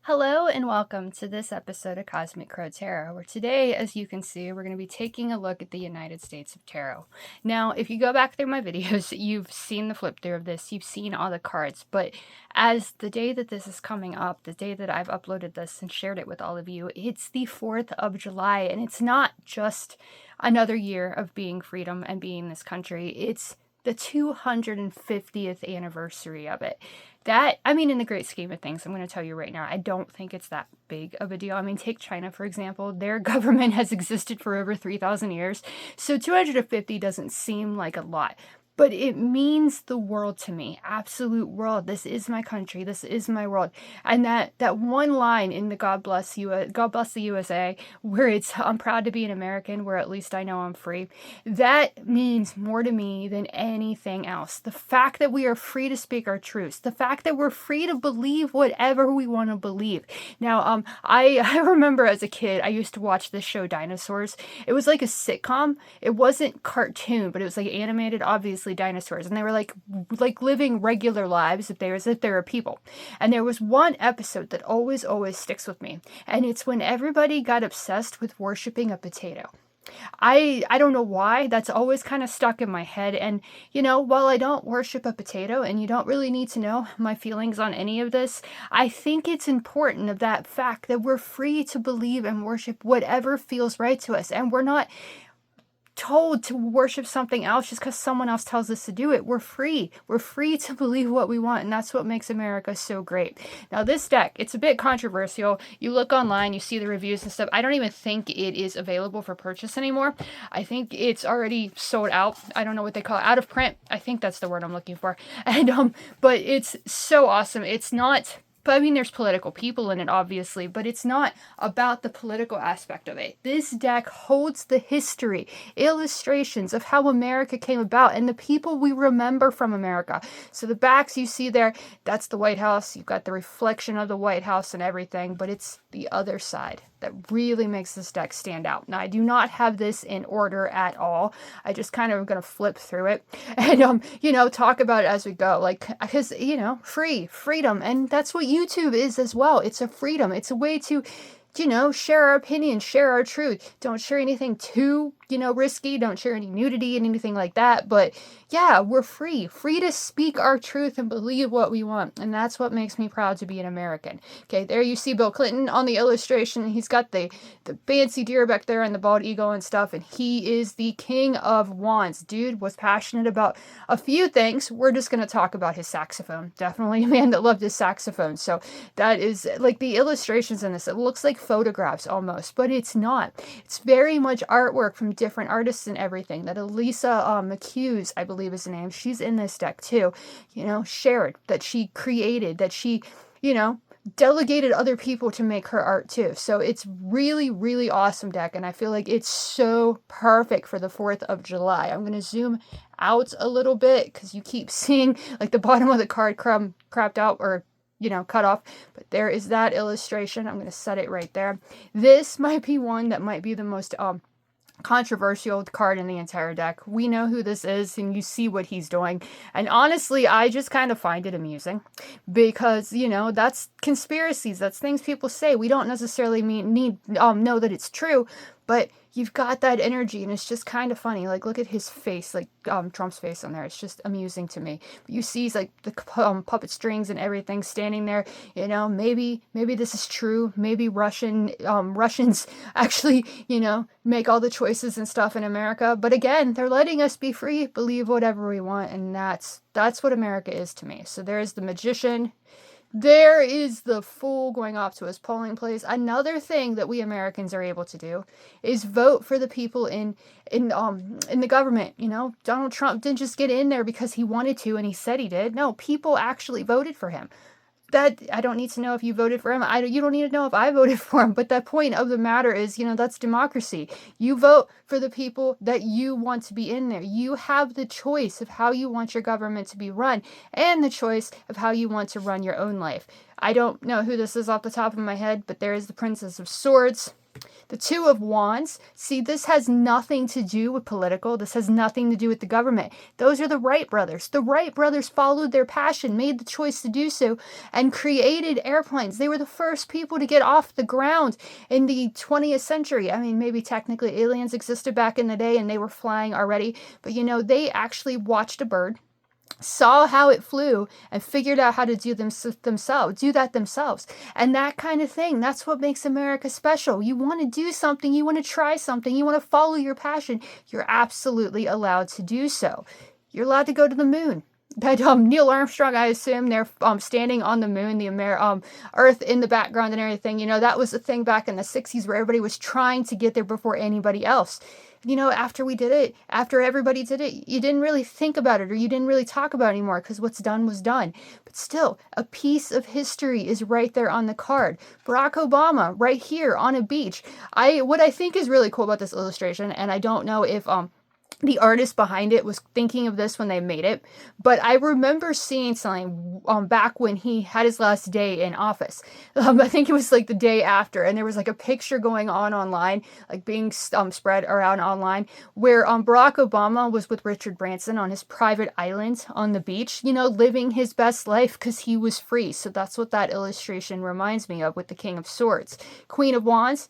Hello and welcome to this episode of Cosmic Crow Tarot, where today, as you can see, we're going to be taking a look at the United States of Tarot. Now, if you go back through my videos, you've seen the flip through of this, you've seen all the cards, but as the day that this is coming up, the day that I've uploaded this and shared it with all of you, it's the 4th of July, and it's not just another year of being freedom and being this country, it's the 250th anniversary of it. In the great scheme of things, I'm going to tell you right now, I don't think it's that big of a deal. I mean, take China, for example. Their government has existed for over 3,000 years, so 250 doesn't seem like a lot. But it means the world to me. Absolute world. This is my country. This is my world. And that one line in the God Bless the USA, where it's I'm proud to be an American, where at least I know I'm free. That means more to me than anything else. The fact that we are free to speak our truths. The fact that we're free to believe whatever we want to believe. Now, I remember as a kid, I used to watch this show Dinosaurs. It was like a sitcom. It wasn't cartoon, but it was like animated, obviously dinosaurs, and they were like living regular lives as if they were people. And there was one episode that always sticks with me, and it's when everybody got obsessed with worshiping a potato. I don't know why, that's always kind of stuck in my head. And while I don't worship a potato, and you don't really need to know my feelings on any of this, I think it's important of that fact that we're free to believe and worship whatever feels right to us, and we're not told to worship something else just because someone else tells us to do it. We're free. We're free to believe what we want, and that's what makes America so great. Now, this deck, it's a bit controversial. You look online, you see the reviews and stuff. I don't even think it is available for purchase anymore. I think it's already sold out. I don't know what they call it. Out of print. I think that's the word I'm looking for. And but it's so awesome. It's not... But there's political people in it, obviously, but it's not about the political aspect of it. This deck holds the history, illustrations of how America came about and the people we remember from America. So the backs you see there, that's the White House. You've got the reflection of the White House and everything, but it's the other side that really makes this deck stand out. Now, I do not have this in order at all. I just kind of going to flip through it and, talk about it as we go. Because, freedom. And that's what YouTube is as well. It's a freedom. It's a way to, share our opinion, share our truth. Don't share anything too, risky. Don't share any nudity and anything like that. But yeah, we're free to speak our truth and believe what we want. And that's what makes me proud to be an American. Okay, there you see Bill Clinton on the illustration. He's got the fancy deer back there and the bald eagle and stuff. And he is the king of wands. Dude was passionate about a few things. We're just going to talk about his saxophone. Definitely a man that loved his saxophone. So that is like the illustrations in this. It looks like photographs almost, but it's not. It's very much artwork from different artists and everything. That Elisa McHughes, I believe is the name, she's in this deck too, shared, that she created, that she, delegated other people to make her art too. So it's really, really awesome deck, and I feel like it's so perfect for the 4th of July. I'm going to zoom out a little bit because you keep seeing like the bottom of the card crapped out or cut off, but there is that illustration. I'm going to set it right there. This might be one that might be the most controversial card in the entire deck. We know who this is, and you see what he's doing, and honestly I just kind of find it amusing because that's conspiracies, that's things people say. We don't necessarily know that it's true, but you've got that energy, and it's just kind of funny. Like, look at his face, like Trump's face on there. It's just amusing to me. But you see, like the puppet strings and everything standing there. Maybe this is true. Maybe Russians actually, make all the choices and stuff in America. But again, they're letting us be free, believe whatever we want, and that's what America is to me. So there's the Magician. There is the Fool going off to his polling place. Another thing that we Americans are able to do is vote for the people in the government. Donald Trump didn't just get in there because he wanted to and he said he did. No, people actually voted for him. That I don't need to know if you voted for him. You don't need to know if I voted for him. But the point of the matter is, that's democracy. You vote for the people that you want to be in there. You have the choice of how you want your government to be run and the choice of how you want to run your own life. I don't know who this is off the top of my head, but there is the Princess of Swords. The Two of Wands, see, this has nothing to do with political. This has nothing to do with the government. Those are the Wright brothers. The Wright brothers followed their passion, made the choice to do so, and created airplanes. They were the first people to get off the ground in the 20th century. I mean, maybe technically aliens existed back in the day and they were flying already, but you know, they actually watched a bird, saw how it flew, and figured out how to do that themselves. And that kind of thing, that's what makes America special. You want to do something, you want to try something, you want to follow your passion, you're absolutely allowed to do so. You're allowed to go to the moon. That Neil Armstrong, I assume they're standing on the moon, the Earth in the background and everything. You know, that was the thing back in the 60s where everybody was trying to get there before anybody else. You know, after we did it, after everybody did it, you didn't really think about it, or you didn't really talk about it anymore, because what's done was done. But still, a piece of history is right there on the card. Barack Obama, right here on a beach. What I think is really cool about this illustration, and I don't know if the artist behind it was thinking of this when they made it, but I remember seeing something back when he had his last day in office. I think it was like the day after, and there was like a picture going on online, like being spread around online, where Barack Obama was with Richard Branson on his private island on the beach, you know, living his best life because he was free. So that's what that illustration reminds me of with the King of Swords. Queen of Wands,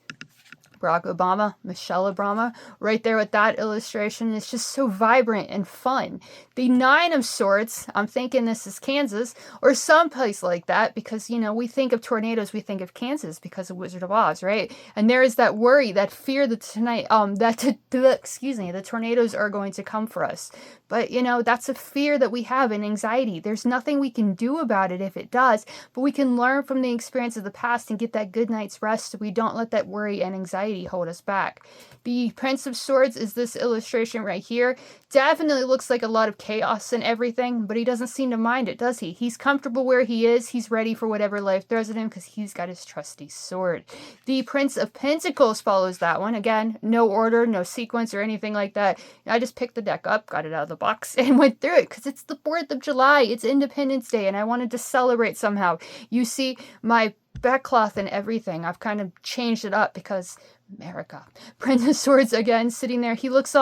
Barack Obama, Michelle Obama, right there with that illustration. It's just so vibrant and fun. The Nine of Swords, I'm thinking this is Kansas or someplace like that, because, you know, we think of tornadoes, we think of Kansas because of Wizard of Oz, right? And there is that worry, that fear that tonight, the tornadoes are going to come for us. But, you know, that's a fear that we have, and anxiety. There's nothing we can do about it if it does, but we can learn from the experience of the past and get that good night's rest so we don't let that worry and anxiety hold us back. The Prince of Swords is this illustration right here. Definitely looks like a lot of chaos and everything, but he doesn't seem to mind it, does he? He's comfortable where he is. He's ready for whatever life throws at him because he's got his trusty sword. The Prince of Pentacles follows that one. Again, no order, no sequence or anything like that. I just picked the deck up, got it out of the box, and went through it because it's the 4th of July. It's Independence Day, and I wanted to celebrate somehow. You see my backcloth and everything. I've kind of changed it up because America. Prince of Swords again, sitting there. He looks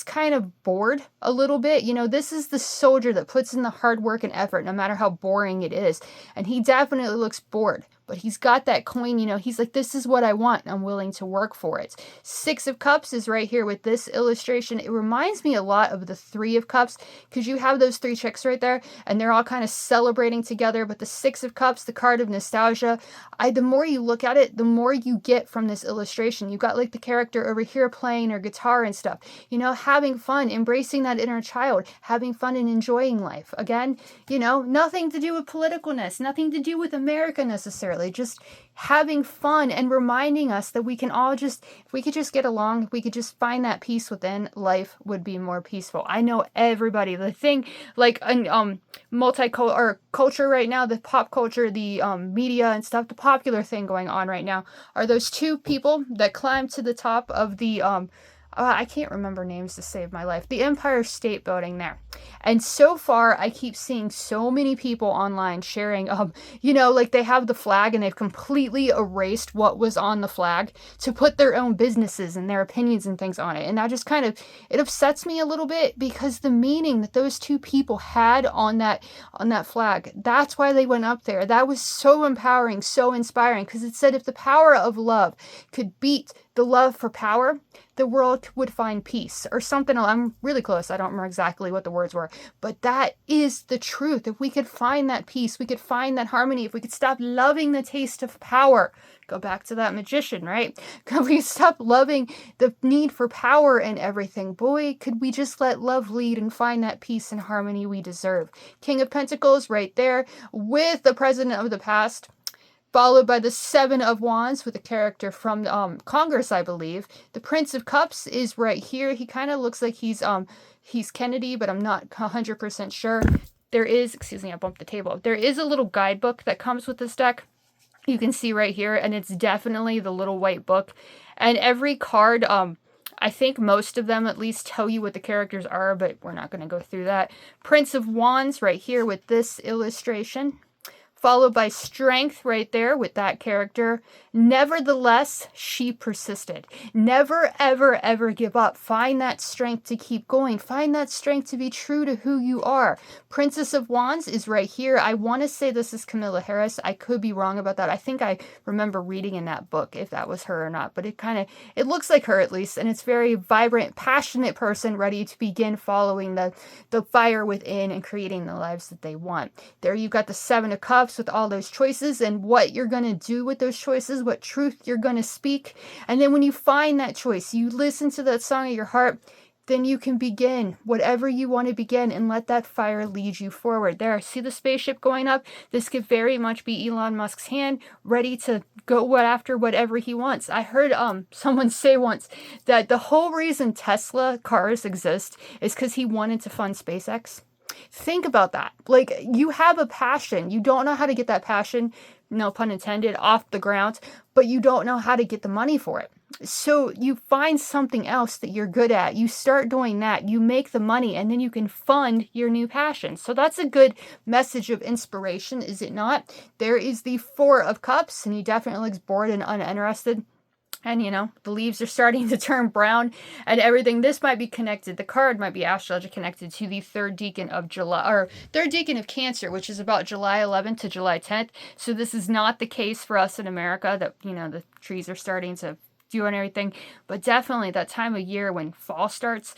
kind of bored a little bit. You know, this is the soldier that puts in the hard work and effort, no matter how boring it is. And he definitely looks bored. But he's got that coin, you know, he's like, this is what I want. I'm willing to work for it. 6 of Cups is right here with this illustration. It reminds me a lot of the 3 of Cups because you have those 3 chicks right there and they're all kind of celebrating together. But the 6 of Cups, the card of nostalgia, the more you look at it, the more you get from this illustration. You got like the character over here playing her guitar and stuff, you know, having fun, embracing that inner child, having fun and enjoying life. Again, you know, nothing to do with politicalness, nothing to do with America necessarily. Just having fun and reminding us that we can all just, if we could just get along, if we could just find that peace within, life would be more peaceful. I know everybody, the thing like multicultural culture right now, the pop culture, the media and stuff, the popular thing going on right now are those 2 people that climbed to the top of the I can't remember names to save my life. The Empire State Building there. And so far, I keep seeing so many people online sharing, you know, like they have the flag and they've completely erased what was on the flag to put their own businesses and their opinions and things on it. And that just kind of, it upsets me a little bit because the meaning that those 2 people had on that flag, that's why they went up there. That was so empowering, so inspiring, because it said if the power of love could beat the love for power, the world would find peace or something. I'm really close. I don't remember exactly what the words were, but that is the truth. If we could find that peace, we could find that harmony, if we could stop loving the taste of power, go back to that magician, right? Could we stop loving the need for power and everything? Boy, could we just let love lead and find that peace and harmony we deserve. King of Pentacles right there with the president of the past, followed by the 7 of Wands with a character from Congress, I believe. The Prince of Cups is right here. He kind of looks like he's Kennedy, but I'm not 100% sure. There is, excuse me, I bumped the table. There is a little guidebook that comes with this deck. You can see right here, and it's definitely the little white book. And every card, I think most of them at least tell you what the characters are, but we're not going to go through that. Prince of Wands right here with this illustration, followed by strength right there with that character. Nevertheless, she persisted. Never, ever, ever give up. Find that strength to keep going. Find that strength to be true to who you are. Princess of Wands is right here. I want to say this is Camilla Harris. I could be wrong about that. I think I remember reading in that book if that was her or not, but it looks like her at least, and it's very vibrant, passionate person ready to begin following the fire within and creating the lives that they want. There you've got the Seven of Cups with all those choices and what you're going to do with those choices, what truth you're going to speak. And then when you find that choice, you listen to that song of your heart, then you can begin whatever you want to begin and let that fire lead you forward. There, see the spaceship going up? This could very much be Elon Musk's hand ready to go after whatever he wants. I heard someone say once that the whole reason Tesla cars exist is because he wanted to fund SpaceX. Think about that. Like, you have a passion. You don't know how to get that passion, no pun intended, off the ground, but you don't know how to get the money for it. So you find something else that you're good at. You start doing that. You make the money, and then you can fund your new passion. So that's a good message of inspiration, is it not? There is the Four of Cups, and he definitely looks bored and uninterested. And, the leaves are starting to turn brown and everything. This might be connected. The card might be astrology connected to the third decan of July, or third decan of Cancer, which is about July 11th to July 10th. So this is not the case for us in America that, the trees are starting to do and everything. But definitely that time of year when fall starts,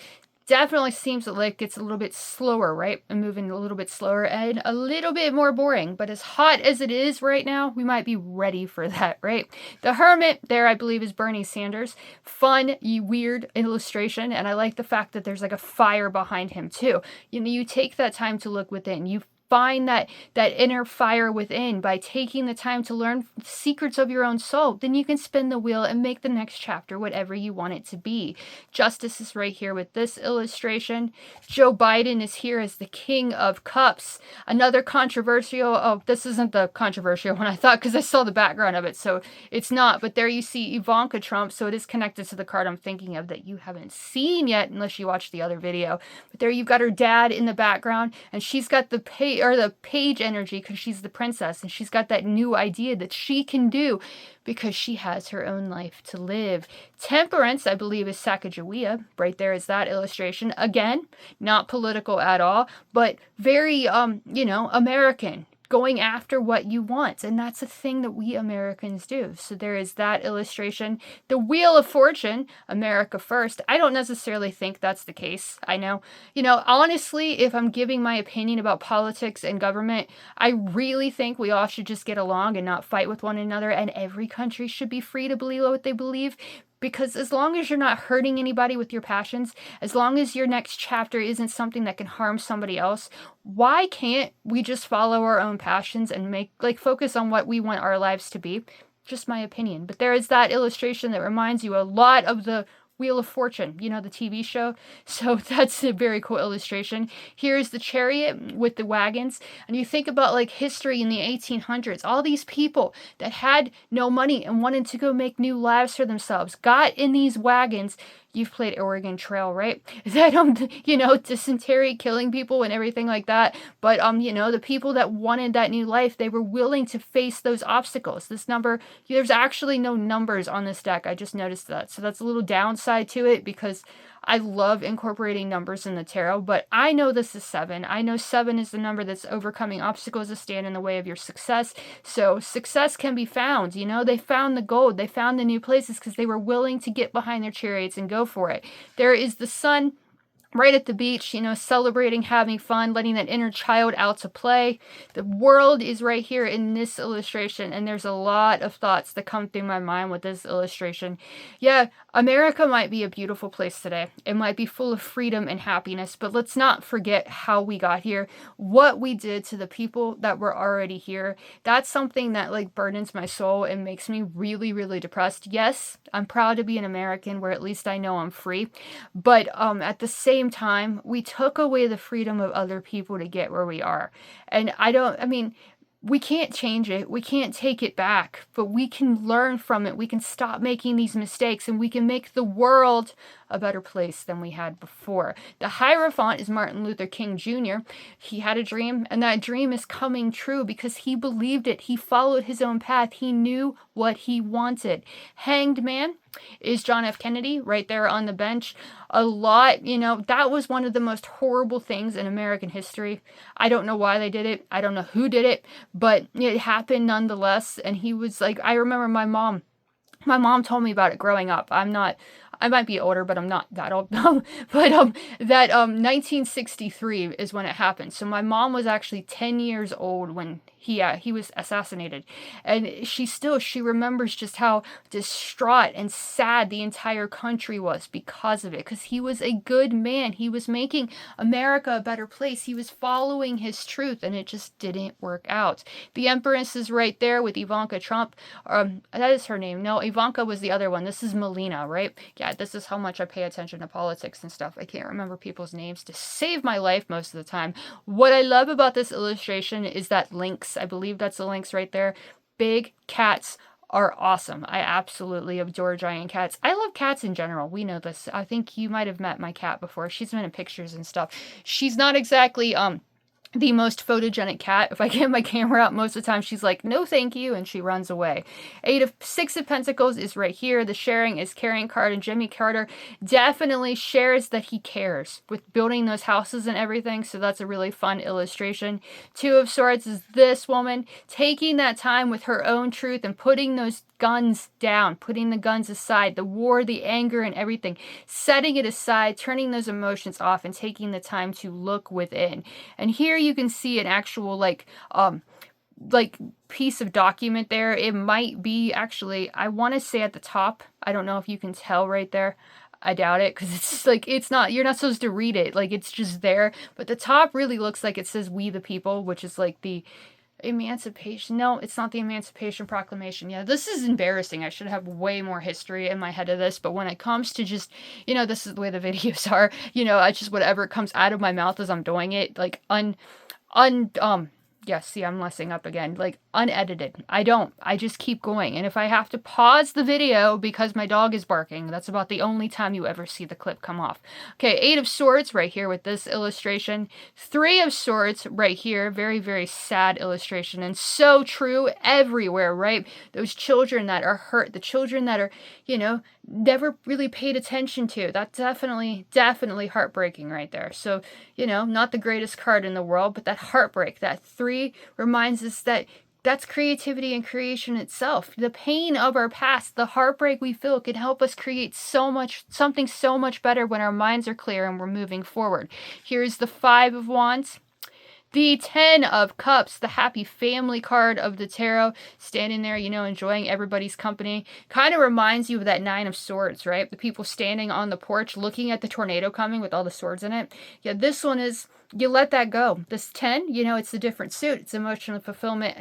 definitely seems like it's a little bit slower, right? And moving a little bit slower and a little bit more boring. But as hot as it is right now, we might be ready for that, right? The Hermit there, I believe, is Bernie Sanders. Fun, weird illustration. And I like the fact that there's like a fire behind him too. You take that time to look within. You find that inner fire within by taking the time to learn secrets of your own soul. Then you can spin the wheel and make the next chapter whatever you want it to be. Justice is right here with this illustration. Joe Biden is here as the King of Cups. Another controversial, this isn't the controversial one I thought, because I saw the background of it, so it's not. But there you see Ivanka Trump, so it is connected to the card I'm thinking of that you haven't seen yet unless you watched the other video. But there you've got her dad in the background, and she's got the page energy because she's the princess, and she's got that new idea that she can do because she has her own life to live. Temperance, I believe, is Sacagawea. Right there is that illustration. Again, not political at all, but very, American. Going after what you want. And that's a thing that we Americans do. So there is that illustration. The Wheel of Fortune, America first. I don't necessarily think that's the case. I know. Honestly, if I'm giving my opinion about politics and government, I really think we all should just get along and not fight with one another. And every country should be free to believe what they believe. Because as long as you're not hurting anybody with your passions, as long as your next chapter isn't something that can harm somebody else, why can't we just follow our own passions and focus on what we want our lives to be? Just my opinion. But there is that illustration that reminds you a lot of the Wheel of Fortune, the TV show. So that's a very cool illustration. Here's the Chariot with the wagons. And you think about history in the 1800s, all these people that had no money and wanted to go make new lives for themselves, got in these wagons. You've played Oregon Trail, right? That, dysentery, killing people and everything like that. But, the people that wanted that new life, they were willing to face those obstacles. This number, there's actually no numbers on this deck. I just noticed that. So that's a little downside to it because I love incorporating numbers in the tarot, but I know this is 7. I know 7 is the number that's overcoming obstacles that stand in the way of your success. So success can be found. They found the gold. They found the new places because they were willing to get behind their chariots and go for it. There is the Sun right at the beach, celebrating, having fun, letting that inner child out to play. The World is right here in this illustration, and there's a lot of thoughts that come through my mind with this illustration. Yeah, America might be a beautiful place today. It might be full of freedom and happiness, but let's not forget how we got here, what we did to the people that were already here. That's something that burdens my soul and makes me really, really depressed. Yes, I'm proud to be an American where at least I know I'm free, but at the same time, we took away the freedom of other people to get where we are. And we can't change it. We can't take it back, but we can learn from it. We can stop making these mistakes and we can make the world a better place than we had before. The Hierophant is Martin Luther King Jr. He had a dream, and that dream is coming true because he believed it. He followed his own path. He knew what he wanted. Hanged Man is John F. Kennedy right there on the bench. A lot, that was one of the most horrible things in American history. I don't know why they did it. I don't know who did it, but it happened nonetheless. And he was like, I remember my mom told me about it growing up. I might be older, but I'm not that old. But that 1963 is when it happened. So my mom was actually 10 years old when he was assassinated, and she remembers just how distraught and sad the entire country was because of it, because he was a good man. He was making America a better place. He was following his truth, and it just didn't work out. The Empress is right there with Ivanka Trump. That is her name. No, Ivanka was the other one. This is Melina, right? Yeah, this is how much I pay attention to politics and stuff. I can't remember people's names to save my life most of the time. What I love about this illustration is that lynx. I believe that's the lynx right there. Big cats are awesome. I absolutely adore giant cats. I love cats in general. We know this. I think you might have met my cat before. She's been in pictures and stuff. She's not exactly the most photogenic cat. If I get my camera out, most of the time she's like, no thank you, and she runs away. Six of Pentacles is right here. The sharing is carrying card, and Jimmy Carter definitely shares that he cares with building those houses and everything, so that's a really fun illustration. Two of Swords is this woman taking that time with her own truth and putting those guns down, putting the guns aside, the war, the anger, and everything, setting it aside, turning those emotions off, and taking the time to look within. And here you can see an actual like piece of document there. It might be actually, I want to say at the top, I don't know if you can tell right there. I doubt it, because it's like, you're not supposed to read it, like it's just there, but the top really looks like it says "We the People," which is like the Emancipation. No, it's not the Emancipation Proclamation. Yeah, this is embarrassing. I should have way more history in my head of this, but when it comes to just, this is the way the videos are, I just, whatever comes out of my mouth as I'm doing it, like yeah, see, I'm messing up again. Like, unedited. I just keep going. And if I have to pause the video because my dog is barking, that's about the only time you ever see the clip come off. Okay, Eight of Swords right here with this illustration. Three of Swords right here. Very, very sad illustration. And so true everywhere, right? Those children that are hurt, the children that are, never really paid attention to. That's definitely heartbreaking right there. So, not the greatest card in the world, but that heartbreak, that three reminds us that that's creativity and creation itself. The pain of our past, the heartbreak we feel, can help us create something so much better when our minds are clear and we're moving forward. Here's the Five of Wands. The Ten of Cups, the happy family card of the tarot, standing there, enjoying everybody's company. Kind of reminds you of that Nine of Swords, right? The people standing on the porch looking at the tornado coming with all the swords in it. Yeah, this one is, you let that go. This 10, it's a different suit. It's emotional fulfillment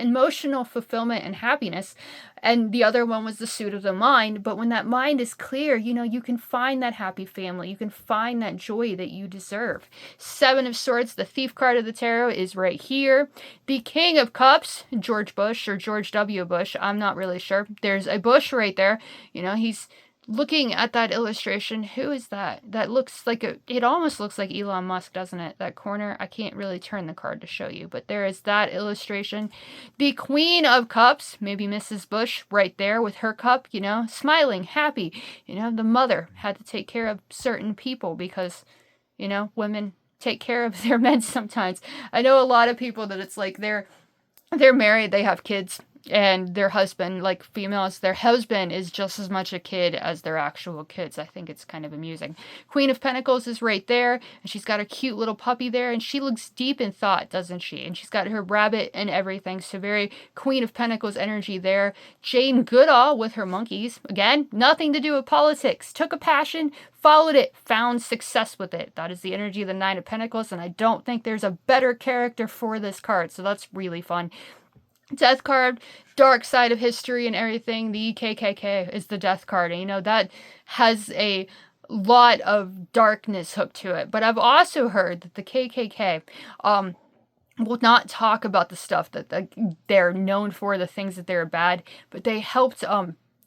and happiness. And the other one was the suit of the mind. But when that mind is clear, you can find that happy family. You can find that joy that you deserve. Seven of Swords, the thief card of the tarot, is right here. The King of Cups, George Bush or George W. Bush, I'm not really sure. There's a Bush right there. He's looking at that illustration. Who is that? That looks like it almost looks like Elon Musk, doesn't it? That corner. I can't really turn the card to show you, but there is that illustration. The Queen of Cups, maybe Mrs. Bush right there with her cup, smiling, happy. The mother had to take care of certain people because, women take care of their men sometimes. I know a lot of people that it's like they're married, they have kids, and their husband, like females, their husband is just as much a kid as their actual kids. I think it's kind of amusing. Queen of Pentacles is right there, and she's got a cute little puppy there, and she looks deep in thought, doesn't she? And she's got her rabbit and everything, so very Queen of Pentacles energy there. Jane Goodall with her monkeys. Again, nothing to do with politics. Took a passion, followed it, found success with it. That is the energy of the Nine of Pentacles, and I don't think there's a better character for this card, so that's really fun. Death card, dark side of history and everything. The KKK is the death card. And, that has a lot of darkness hooked to it. But I've also heard that the KKK will not talk about the stuff that they're known for, the things that they're bad, but they helped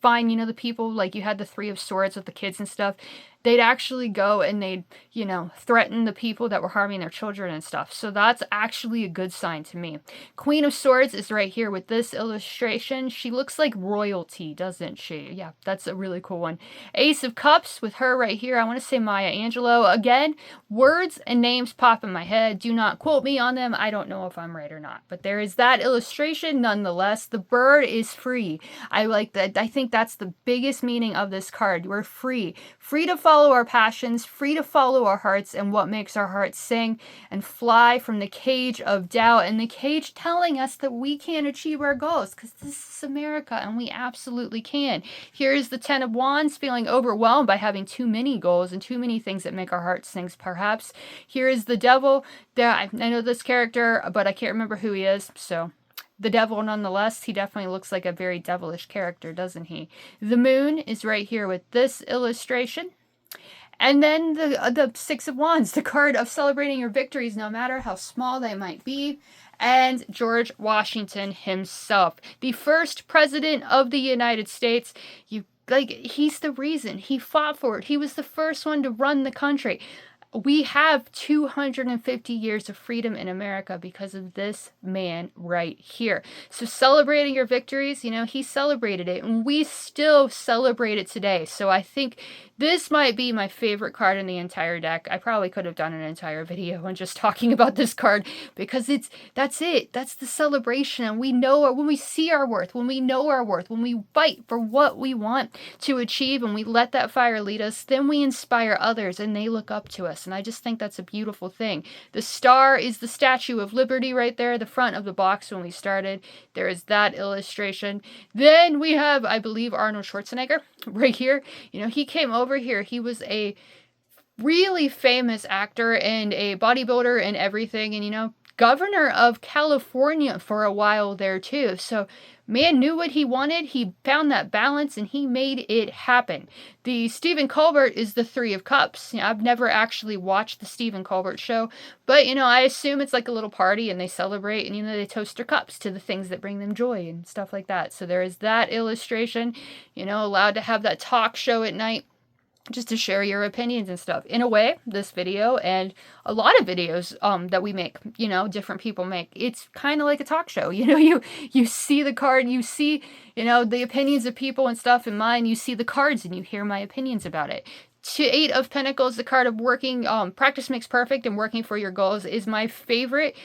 find, the people, like you had the Three of Swords with the kids and stuff. they'd actually go and they'd, you know, threaten the people that were harming their children and stuff. So that's actually a good sign to me. Queen of Swords is right here with this illustration. She looks like royalty, doesn't she? Yeah, that's a really cool one. Ace of Cups with her right here. I want to say Maya Angelou. Again, words and names pop in my head. Do not quote me on them. I don't know if I'm right or not. But there is that illustration nonetheless. The bird is free. I like that. I think that's the biggest meaning of this card. We're free. Free to follow our passions, free to follow our hearts and what makes our hearts sing and fly from the cage of doubt and the cage telling us that we can't achieve our goals because this is America and we absolutely can. Here's the Ten of Wands feeling overwhelmed by having too many goals and too many things that make our hearts sing perhaps. Here is the Devil. I know this character, but I can't remember who he is, so the Devil nonetheless. He definitely looks like a very devilish character, doesn't he? The Moon is right here with this illustration. And then the Six of Wands, the card of celebrating your victories, no matter how small they might be. And George Washington himself, the first president of the United States. He's the reason. He fought for it. He was the first one to run the country. We have 250 years of freedom in America because of this man right here. So celebrating your victories, you know, he celebrated it and we still celebrate it today. So I think this might be my favorite card in the entire deck. I probably could have done an entire video on just talking about this card because that's it. That's the celebration. And we know when we see our worth, when we know our worth, when we fight for what we want to achieve and we let that fire lead us, then we inspire others and they look up to us. And I just think that's a beautiful thing. The star is the Statue of Liberty right there, the front of the box when we started. There is that illustration. Then we have, I believe, Arnold Schwarzenegger right here. You know, he came over here. He was a really famous actor and a bodybuilder and everything. And, you know, governor of California for a while there too. So man knew what he wanted. He found that balance and he made it happen. The Stephen Colbert is the Three of Cups. You know, I've never actually watched the Stephen Colbert show, but you know, I assume it's like a little party and they celebrate and you know, they toast their cups to the things that bring them joy and stuff like that. So there is that illustration, you know, allowed to have that talk show at night, just to share your opinions and stuff. In a way, this video and a lot of videos that we make, you know, different people make, it's kind of like a talk show. You know, you see the card, you see, you know, the opinions of people and stuff in mine, you see the cards and you hear my opinions about it. Eight of Pentacles, the card of working, practice makes perfect and working for your goals is my favorite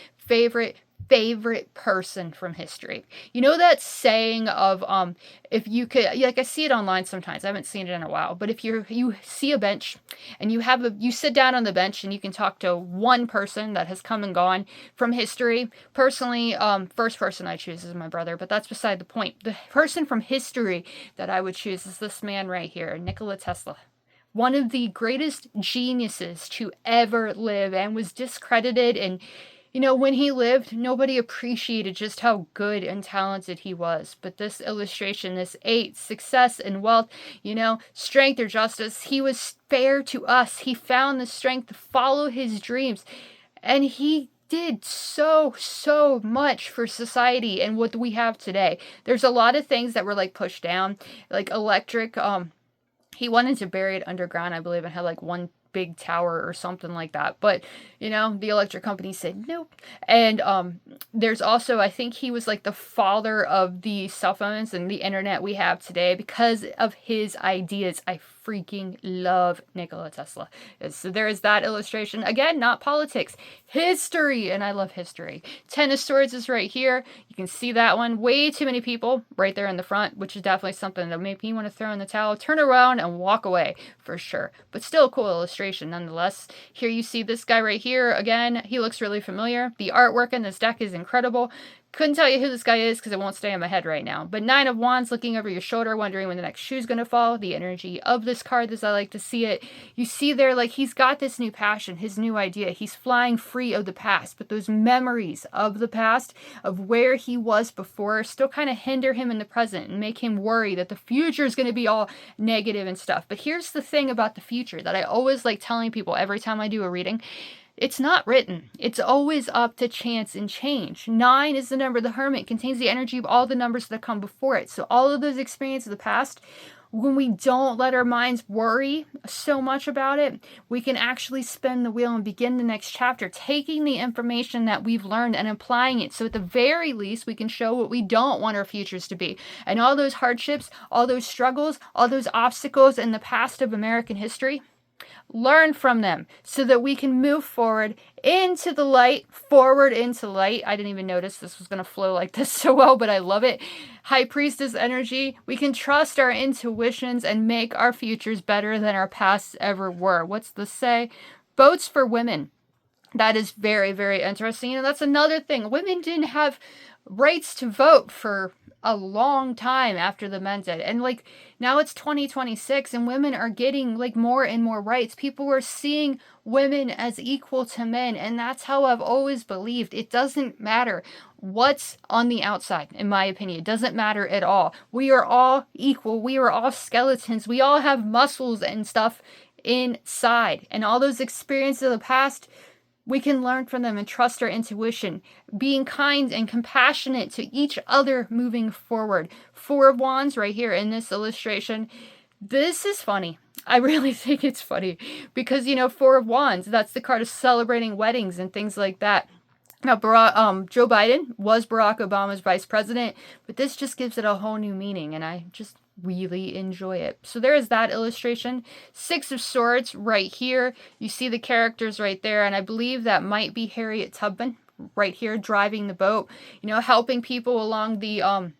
person from history. You know that saying of if you could, like I see it online sometimes, I haven't seen it in a while, but if you see a bench and you sit down on the bench and you can talk to one person that has come and gone from history. Personally, first person I choose is my brother, but that's beside the point. The person from history that I would choose is this man right here, Nikola Tesla. One of the greatest geniuses to ever live and was discredited. And you know, when he lived, nobody appreciated just how good and talented he was. But this illustration, this 8, success and wealth, you know, strength or justice, he was fair to us. He found the strength to follow his dreams. And he did so much for society and what we have today. There's a lot of things that were like pushed down, like electric. He wanted to bury it underground, I believe, and had like one big tower or something like that, but you know, the electric company said nope. And there's also, I think he was like the father of the cell phones and the internet we have today because of his ideas. I freaking love Nikola Tesla. So there is that illustration. Again, not politics, history, and I love history. Ten of Swords is right here. You can see that one. Way too many people right there in the front, which is definitely something that made me want to throw in the towel, turn around and walk away for sure. But still a cool illustration nonetheless. Here you see this guy right here. Again, he looks really familiar. The artwork in this deck is incredible. Couldn't tell you who this guy is because it won't stay in my head right now. But Nine of Wands looking over your shoulder, wondering when the next shoe's going to fall. The energy of this card, as I like to see it. You see there, like, he's got this new passion, his new idea. He's flying free of the past. But those memories of the past, of where he was before, still kind of hinder him in the present and make him worry that the future is going to be all negative and stuff. But here's the thing about the future that I always like telling people every time I do a reading. It's not written. It's always up to chance and change. 9 is the number of the Hermit. It contains the energy of all the numbers that come before it. So all of those experiences of the past, when we don't let our minds worry so much about it, we can actually spin the wheel and begin the next chapter, taking the information that we've learned and applying it. So at the very least, we can show what we don't want our futures to be. And all those hardships, all those struggles, all those obstacles in the past of American history, learn from them so that we can move forward into the light, forward into light. I didn't even notice this was going to flow like this so well, but I love it. High Priestess energy. We can trust our intuitions and make our futures better than our pasts ever were. What's this say? Votes for women. That is very, very interesting. And that's another thing. Women didn't have rights to vote for a long time after the men did. And like now it's 2026 and women are getting like more and more rights. People are seeing women as equal to men. And that's how I've always believed. It doesn't matter what's on the outside, in my opinion. It doesn't matter at all. We are all equal. We are all skeletons. We all have muscles and stuff inside. And all those experiences of the past, we can learn from them and trust our intuition, being kind and compassionate to each other moving forward. Four of Wands right here in this illustration. This is funny. I really think it's funny because, Four of Wands, that's the card of celebrating weddings and things like that. Now, Joe Biden was Barack Obama's vice president, but this just gives it a whole new meaning, and I just really enjoy it. So there is that illustration. Six of Swords right here. You see the characters right there, and I believe that might be Harriet Tubman right here driving the boat, helping people along the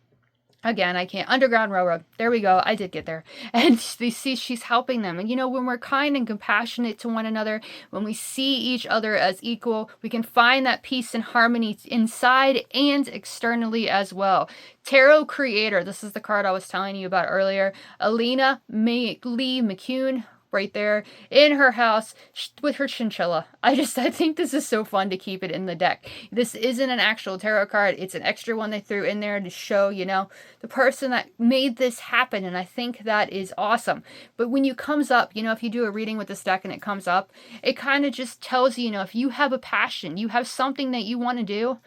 again, I can't. Underground Railroad. There we go. I did get there. And they see she's helping them. And when we're kind and compassionate to one another, when we see each other as equal, we can find that peace and harmony inside and externally as well. Tarot Creator. This is the card I was telling you about earlier. Alina Lee McCune. Right there in her house with her chinchilla. I think this is so fun to keep it in the deck. This isn't an actual tarot card. It's an extra one they threw in there to show, the person that made this happen. And I think that is awesome. But when it comes up, if you do a reading with this deck and it comes up, it kind of just tells you, if you have a passion, you have something that you want to do,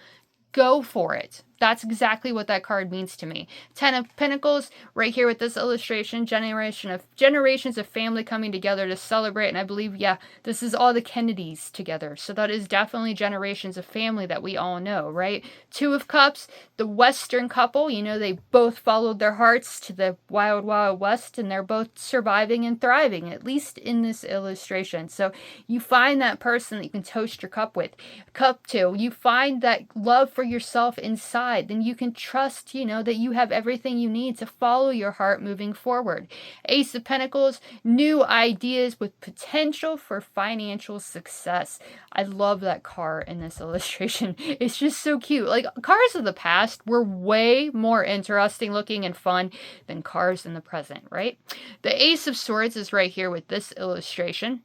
go for it. That's exactly what that card means to me. Ten of Pentacles, right here with this illustration, generations of family coming together to celebrate. And I believe, this is all the Kennedys together. So that is definitely generations of family that we all know, right? Two of Cups, the Western couple, they both followed their hearts to the wild, wild West, and they're both surviving and thriving, at least in this illustration. So you find that person that you can toast your cup with. Cup two, you find that love for yourself inside. Then you can trust, that you have everything you need to follow your heart moving forward. Ace of Pentacles, new ideas with potential for financial success. I love that car in this illustration. It's just so cute. Like, cars of the past were way more interesting looking and fun than cars in the present, right? The Ace of Swords is right here with this illustration.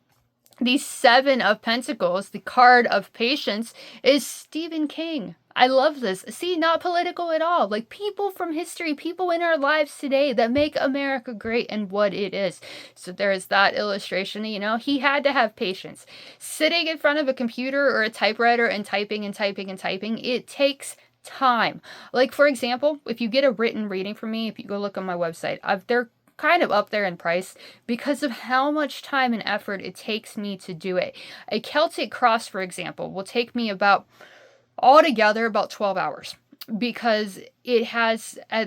The Seven of Pentacles, the card of patience, is Stephen King. I love this. See, not political at all. Like, people from history, people in our lives today that make America great and what it is. So there is that illustration. He had to have patience. Sitting in front of a computer or a typewriter and typing and typing and typing, it takes time. Like, for example, if you get a written reading from me, if you go look on my website, they're kind of up there in price because of how much time and effort it takes me to do it. A Celtic cross, for example, will take me altogether about 12 hours because it has I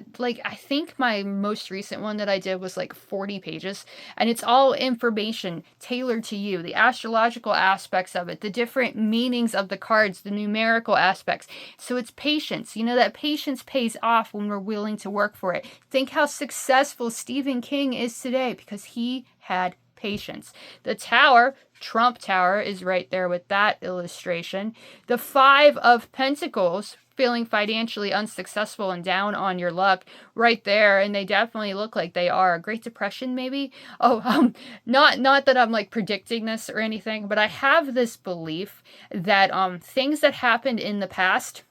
think my most recent one that I did was 40 pages, and it's all information tailored to you, the astrological aspects of it, the different meanings of the cards, the numerical aspects. So it's patience. That patience pays off when we're willing to work for it. Think how successful Stephen King is today because he had patience. The Tower, Trump Tower, is right there with that illustration. The Five of Pentacles, feeling financially unsuccessful and down on your luck, right there, and they definitely look like they are. Great Depression, maybe? Not that I'm predicting this or anything, but I have this belief that things that happened in the past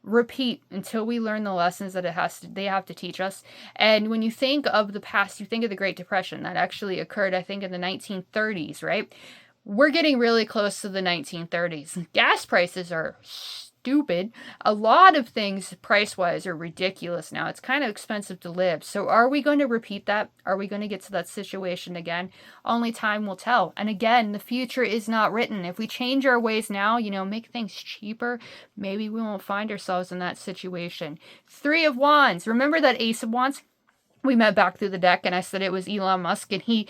repeat until we learn the lessons that they have to teach us. And when you think of the past, you think of the Great Depression that actually occurred, I think, in the 1930s, right? We're getting really close to the 1930s. Gas prices are stupid. A lot of things price-wise are ridiculous now. It's kind of expensive to live. So are we going to repeat that? Are we going to get to that situation again? Only time will tell. And again, the future is not written. If we change our ways now, make things cheaper, maybe we won't find ourselves in that situation. Three of Wands. Remember that Ace of Wands? We met back through the deck and I said it was Elon Musk, and he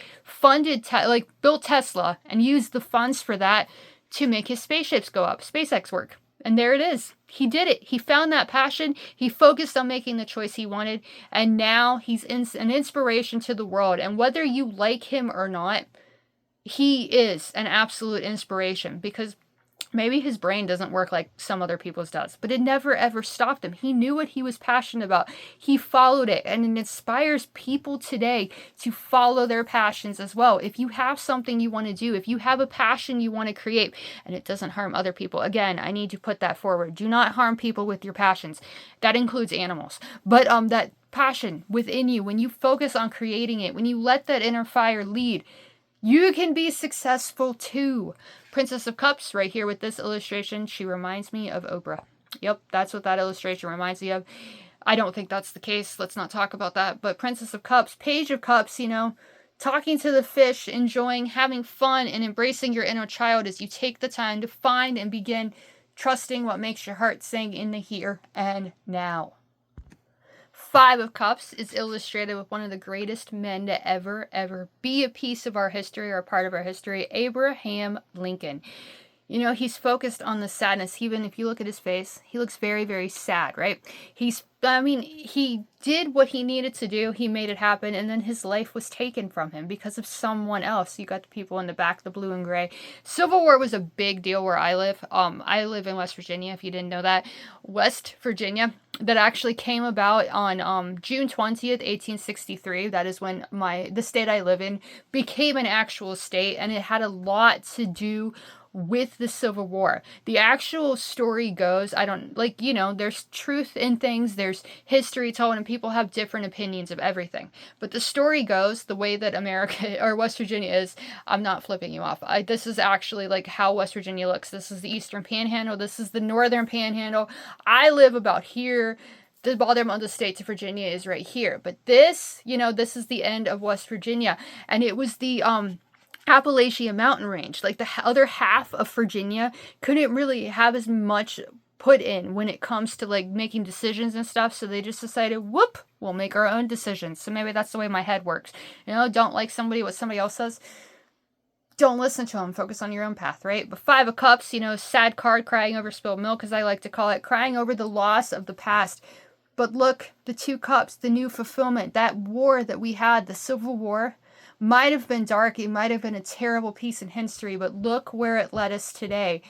built Tesla and used the funds for that to make his spaceships go up, SpaceX work. And there it is. He did it. He found that passion. He focused on making the choice he wanted. And now he's an inspiration to the world. And whether you like him or not, he is an absolute inspiration, because maybe his brain doesn't work like some other people's does, but it never ever stopped him. He knew what he was passionate about. He followed it, and it inspires people today to follow their passions as well. If you have something you want to do, if you have a passion you want to create, and it doesn't harm other people, again, I need to put that forward. Do not harm people with your passions. That includes animals. But that passion within you, when you focus on creating it, when you let that inner fire lead, you can be successful too. Princess of Cups right here with this illustration. She reminds me of Oprah. Yep, that's what that illustration reminds me of. I don't think that's the case. Let's not talk about that. But Princess of Cups, Page of Cups, talking to the fish, enjoying, having fun, and embracing your inner child as you take the time to find and begin trusting what makes your heart sing in the here and now. Five of Cups is illustrated with one of the greatest men to ever be a piece of our history or a part of our history, Abraham Lincoln. He's focused on the sadness. Even if you look at his face, he looks very, very sad, right? He did what he needed to do. He made it happen, and then his life was taken from him because of someone else. You got the people in the back, the blue and gray. Civil War was a big deal where I live. I live in West Virginia, if you didn't know that. West Virginia. That actually came about on June 20th, 1863. That is when the state I live in became an actual state, and it had a lot to do with the Civil War. The actual story goes, there's truth in things, there's history told, and people have different opinions of everything. But the story goes, the way that America or West Virginia is, I'm not flipping you off. This is actually like how West Virginia looks. This is the Eastern Panhandle. This is the Northern Panhandle. I live about here. The bottom of the state of Virginia is right here. But this is the end of West Virginia. And it was the Appalachian mountain range. Like the other half of Virginia couldn't really have as much put in when it comes to like making decisions and stuff, so they just decided, whoop, we'll make our own decisions. So maybe that's the way my head works. Don't like what somebody else says, don't listen to them. Focus on your own path, right? But Five of Cups, sad card, crying over spilled milk, as I like to call it, crying over the loss of the past. But look, the Two Cups, the new fulfillment, that war that we had, the Civil War, might have been dark. It might have been a terrible piece in history, but look where it led us today.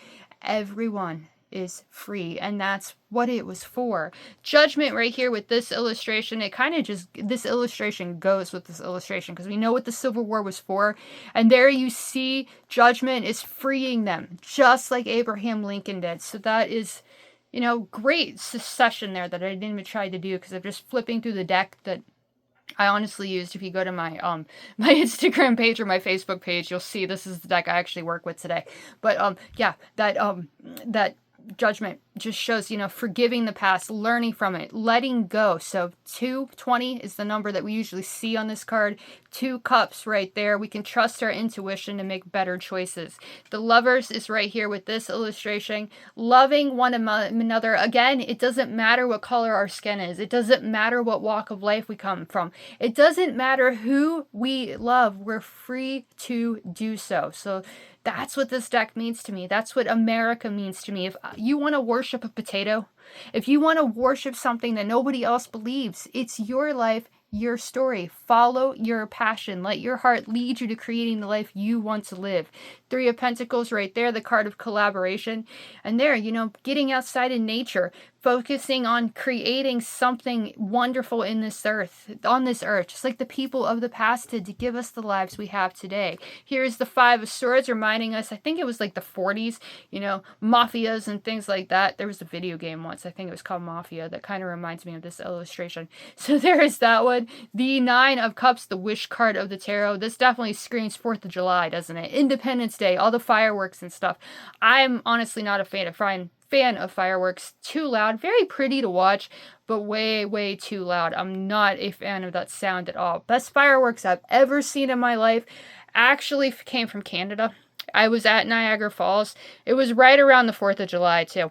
Everyone is free, and that's what it was for. Judgment right here with this illustration, this illustration goes with this illustration because we know what the Civil War was for, and there you see Judgment is freeing them just like Abraham Lincoln did. So that is great succession there that I didn't even try to do because I'm just flipping through the deck that I honestly used. If you go to my my Instagram page or my Facebook page, you'll see this is the deck I actually work with today. But that Judgment just shows, forgiving the past, learning from it, letting go. So 220 is the number that we usually see on this card. Two Cups right there. We can trust our intuition to make better choices. The Lovers is right here with this illustration. Loving one another. Again, it doesn't matter what color our skin is. It doesn't matter what walk of life we come from. It doesn't matter who we love. We're free to do so. So that's what this deck means to me. That's what America means to me. If you want to worship a potato, if you want to worship something that nobody else believes, it's your life, your story. Follow your passion. Let your heart lead you to creating the life you want to live. Three of Pentacles right there, the card of collaboration. And there, getting outside in nature, focusing on creating something wonderful on this earth, just like the people of the past did to give us the lives we have today. Here's the Five of Swords reminding us, I think it was like the 40s, mafias and things like that. There was a video game once, I think it was called Mafia, that kind of reminds me of this illustration. So there is that one. The Nine of Cups, the wish card of the tarot. This definitely screams 4th of July, doesn't it? Independence Day, all the fireworks and stuff. I'm honestly not a fan of fan of fireworks. Too loud, very pretty to watch, but way, way too loud. I'm not a fan of that sound at all. Best fireworks I've ever seen in my life actually came from Canada. I was at Niagara Falls. It was right around the 4th of July, too.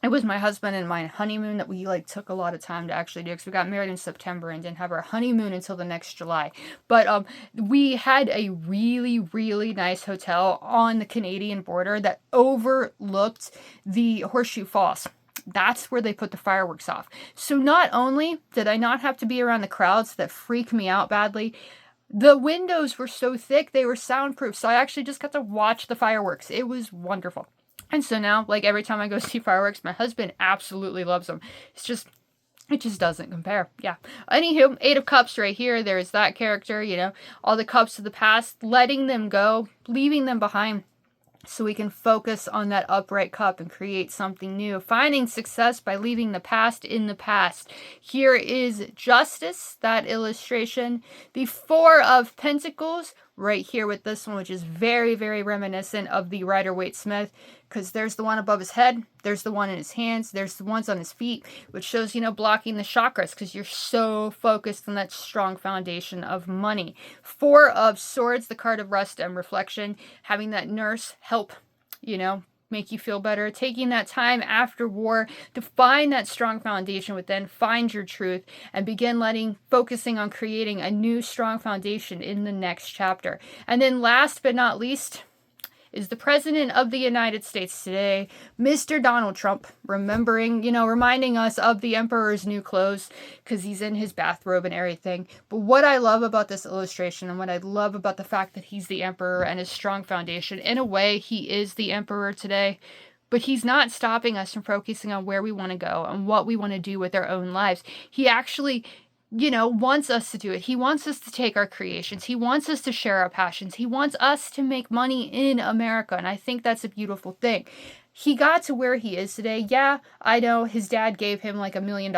It was my husband and my honeymoon that we took a lot of time to actually do, because we got married in September and didn't have our honeymoon until the next July. But we had a really, really nice hotel on the Canadian border that overlooked the Horseshoe Falls. That's where they put the fireworks off. So not only did I not have to be around the crowds that freak me out badly, the windows were so thick, they were soundproof. So I actually just got to watch the fireworks. It was wonderful. And so now, every time I go see fireworks, my husband absolutely loves them. It just doesn't compare. Yeah. Anywho, 8 of Cups right here. There's that character, all the cups of the past, letting them go, leaving them behind, so we can focus on that upright cup and create something new. Finding success by leaving the past in the past. Here is Justice, that illustration. The 4 of Pentacles right here with this one, which is very, very reminiscent of the Rider-Waite-Smith, because there's the one above his head, there's the one in his hands, there's the ones on his feet, which shows, blocking the chakras, because you're so focused on that strong foundation of money. 4 of Swords, the card of rest and reflection, having that nurse help, make you feel better, taking that time after war to find that strong foundation within, find your truth, and begin focusing on creating a new strong foundation in the next chapter. And then last but not least is the President of the United States today, Mr. Donald Trump, reminding us of the Emperor's new clothes, because he's in his bathrobe and everything. But what I love about this illustration, and what I love about the fact that he's the Emperor and his strong foundation, in a way, he is the Emperor today, but he's not stopping us from focusing on where we want to go and what we want to do with our own lives. He actually wants us to do it. He wants us to take our creations. He wants us to share our passions. He wants us to make money in America. And I think that's a beautiful thing. He got to where he is today. Yeah, I know his dad gave him $1 million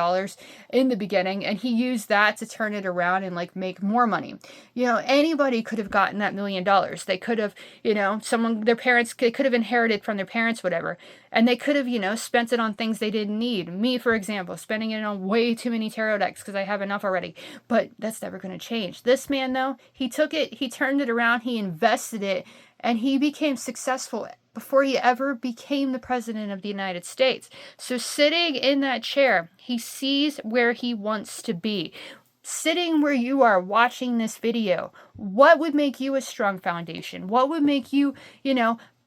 in the beginning, and he used that to turn it around and make more money. Anybody could have gotten that $1 million. They could have, they could have inherited from their parents, whatever. And they could have, spent it on things they didn't need. Me, for example, spending it on way too many tarot decks because I have enough already. But that's never going to change. This man, though, he took it, he turned it around, he invested it, and he became successful before he ever became the President of the United States. So sitting in that chair, he sees where he wants to be. Sitting where you are watching this video, what would make you a strong foundation? What would make you,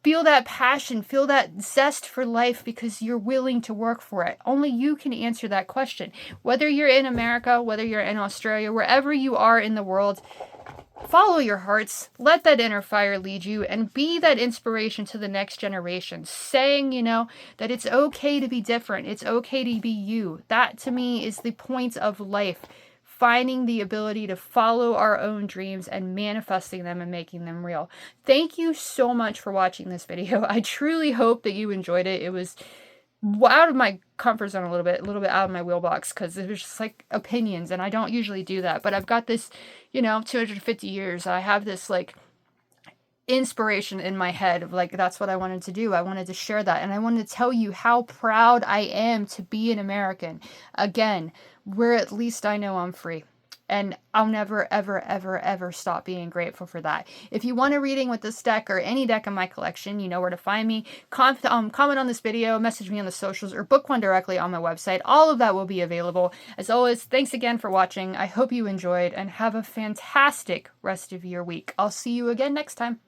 feel that passion, feel that zest for life because you're willing to work for it? Only you can answer that question. Whether you're in America, whether you're in Australia, wherever you are in the world, follow your hearts, let that inner fire lead you, and be that inspiration to the next generation, saying, that it's okay to be different. It's okay to be you. That, to me, is the point of life. Finding the ability to follow our own dreams and manifesting them and making them real. Thank you so much for watching this video. I truly hope that you enjoyed it. It was out of my comfort zone a little bit out of my wheelbox, because it was just opinions, and I don't usually do that. But I've got this, 250 years. I have this inspiration in my head of that's what I wanted to do. I wanted to share that, and I wanted to tell you how proud I am to be an American. Again, where at least I know I'm free. And I'll never, ever, ever, ever stop being grateful for that. If you want a reading with this deck or any deck in my collection, you know where to find me. Comment on this video, message me on the socials, or book one directly on my website. All of that will be available. As always, thanks again for watching. I hope you enjoyed, and have a fantastic rest of your week. I'll see you again next time.